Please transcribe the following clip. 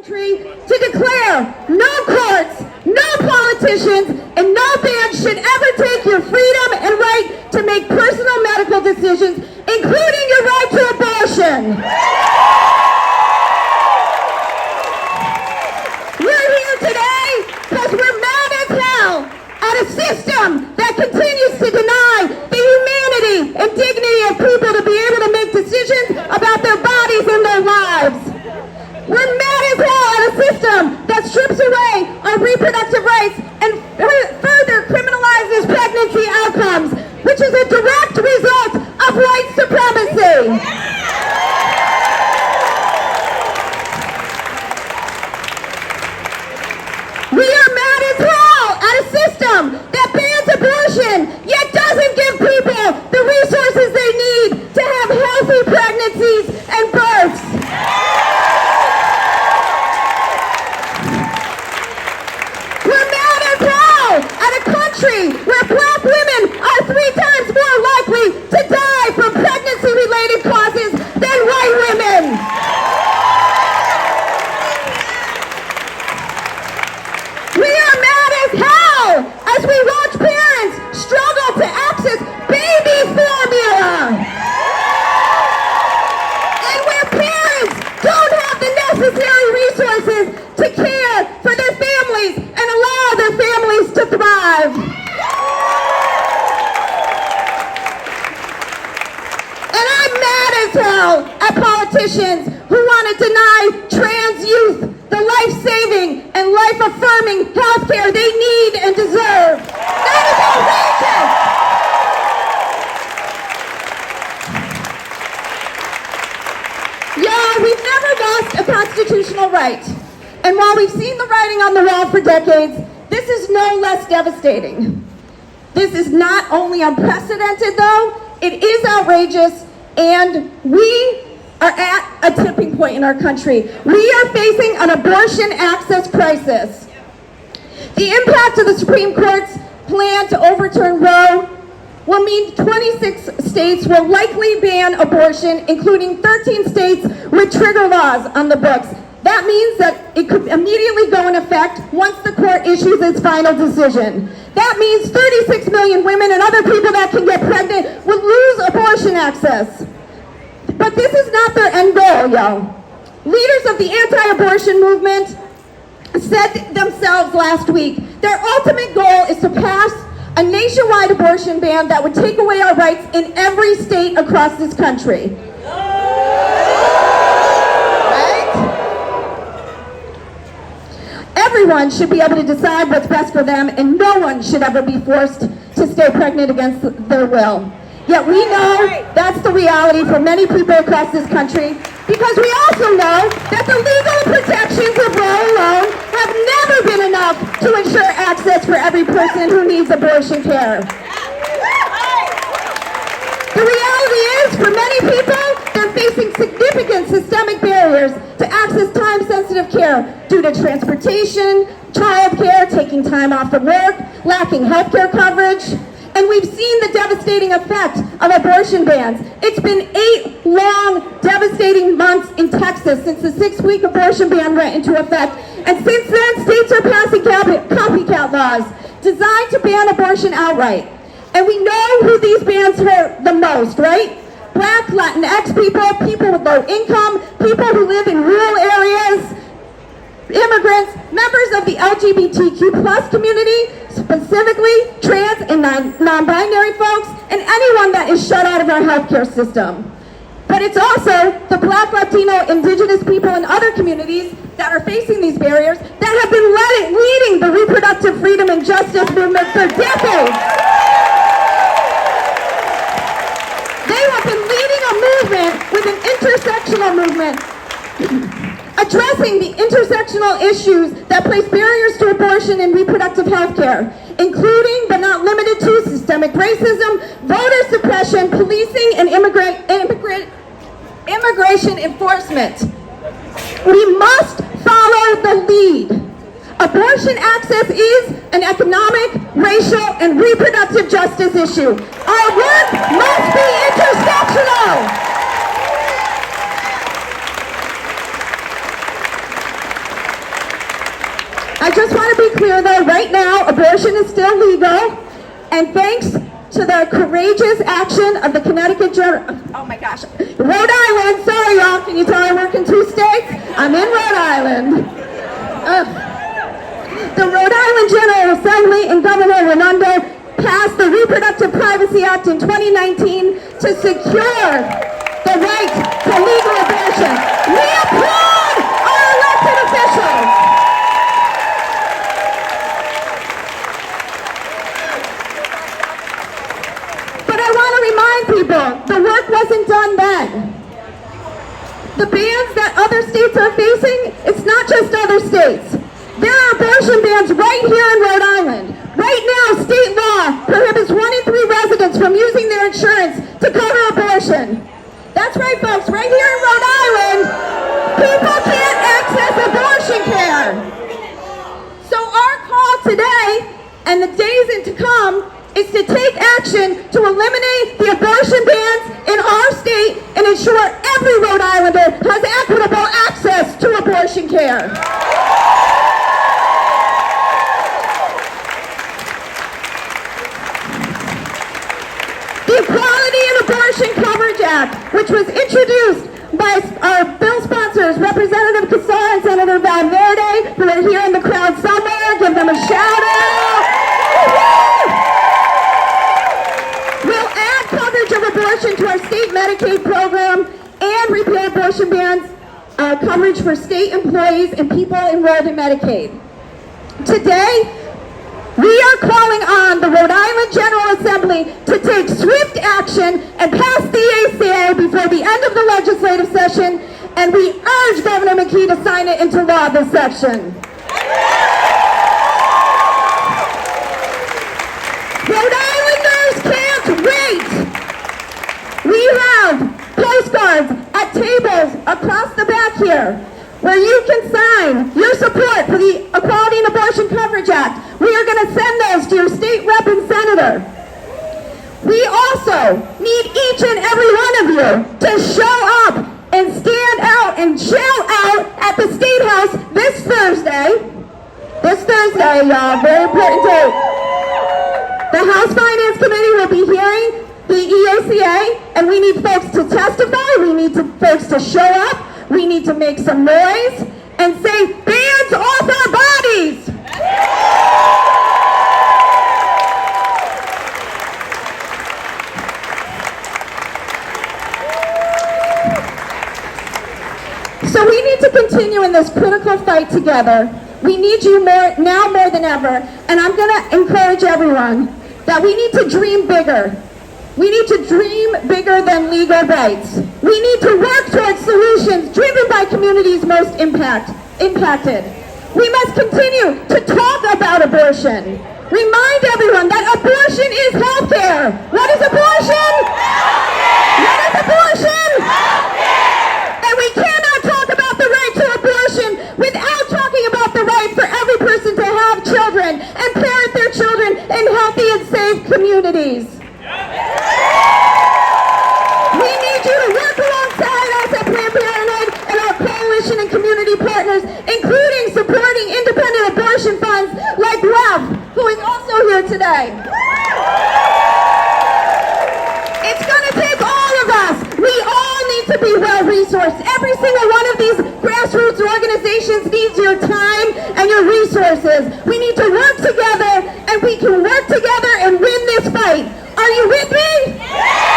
country to declare no courts, no politicians, and no ban should ever take your freedom and right to make personal medical decisions, including your right to abortion. We're here today because we're mad as hell at a system that continues to deny the humanity and dignity of people to be able to make decisions about their bodies and their lives. We're mad as hell at a system that strips away our reproductive rights and further criminalizes pregnancy outcomes, which is a direct result of white supremacy. We are mad as hell at a system that bans abortion, yet doesn't give people the resources they need to have healthy pregnancies and births. We're mad as hell at a country where black women are 3 times more likely to die from pregnancy-related causes than white women. We are mad as hell as we watch parents struggle to access baby formula. And where parents don't have the necessary resources to care for their families and allow their families to thrive. And I'm mad as hell at politicians who want to deny trans youth the life-saving and life-affirming health care they need and deserve. That is outrageous! Yeah, we've never lost a constitutional right. And while we've seen the writing on the wall for decades, this is no less devastating. This is not only unprecedented, though, it is outrageous, and we are at a tipping point in our country. We are facing an abortion access crisis. The impact of the Supreme Court's plan to overturn Roe will mean 26 states will likely ban abortion, including 13 states with trigger laws on the books. That means that it could immediately go in effect once the court issues its final decision. That means 36 million women and other people that can get pregnant will lose abortion access. But this is not their end goal, yo. Leaders of the anti-abortion movement said themselves last week, their ultimate goal is to pass a nationwide abortion ban that would take away our rights in every state across this country. Everyone should be able to decide what's best for them, and no one should ever be forced to stay pregnant against their will. Yet we know that's the reality for many people across this country, because we also know that the legal protections of Roe alone have never been enough to ensure access for every person who needs abortion care. The reality is, for many people, they're facing significant systemic barriers to access time-sensitive care due to transportation, childcare, taking time off from work, lacking health care coverage. And we've seen the devastating effect of abortion bans. It's been 8 long, devastating months in Texas since the 6-week abortion ban went into effect. And since then, states are passing copycat laws designed to ban abortion outright. And we know who these bans hurt the most, right? Black, Latinx people, people with low income, people who live in rural areas, immigrants, members of the LGBTQ plus community, specifically trans and non-binary folks, and anyone that is shut out of our healthcare system. But it's also the Black, Latino, Indigenous people and other communities that are facing these barriers that have been leading the reproductive freedom and justice movement for decades. They have been leading a movement with an intersectional movement, addressing the intersectional issues that place barriers to abortion and reproductive health care, including but not limited to systemic racism, voter suppression, policing, and immigration enforcement. We must follow the lead. Abortion access is an economic, racial, and reproductive justice issue. Our work must be intersectional. I just want to be clear though, right now, abortion is still legal, and thanks to the courageous action of the Connecticut, oh my gosh, Rhode Island, sorry y'all, can you tell I work in 2 states? I'm in Rhode Island. The Rhode Island General Assembly and Governor Redondo passed the Reproductive Privacy Act in 2019 to secure the right to legal abortion. We applaud our elected officials. But I want to remind people, the work wasn't done then. The bans that other states are facing, it's not just other states. There are abortion bans right here in Rhode Island. Right now, state law prohibits 1 in 3 residents from using their insurance to cover abortion. That's right, folks. Right here in Rhode Island, people can't access abortion care. So our call today, and the days to come, is to take action to eliminate the abortion bans in our state and ensure every Rhode Islander has equitable access to abortion care. The Equality and Abortion Coverage Act, which was introduced by our bill sponsors, Representative Casar and Senator Valverde, who are here in the crowd somewhere. Give them a shout out. Will add coverage of abortion to our state Medicaid program and repeal abortion bans coverage for state employees and people enrolled in Medicaid. Today, we are calling on the Rhode Island General Assembly to take swift action and pass the ACA before the end of the legislative session, and we urge Governor McKee to sign it into law this session. Rhode Islanders can't wait. We have postcards at tables across the back here where you can sign your support for the Equality and Abortion Coverage Act. We are going to send those to your state rep and senator. We also need each and every one of you to show up and stand out and shout out at the State House this Thursday. This Thursday, y'all, very important date. The House Finance Committee will be hearing the EACA, and we need folks to testify. We need folks to show up. We need to make some noise and say, bans off our bodies! So we need to continue in this critical fight together. We need you now more than ever, and I'm going to encourage everyone that we need to dream bigger. We need to dream bigger than legal rights. We need to work towards solutions driven by communities most impacted. We must continue to talk about abortion. Remind everyone that abortion is healthcare. What is abortion? Healthcare. What is abortion? Healthcare. And we cannot talk about the right to abortion without talking about the right for every person to have children and parent their children in healthy and safe communities. We need you to work alongside us at Planned Parenthood and our coalition and community partners, including supporting independent abortion funds like WEF, who is also here today. It's going to take all of us. We all need to be well-resourced. Every single one of these grassroots organizations needs your time and your resources. We need to work together, and we can work together and win this fight. Are you with me? Yeah!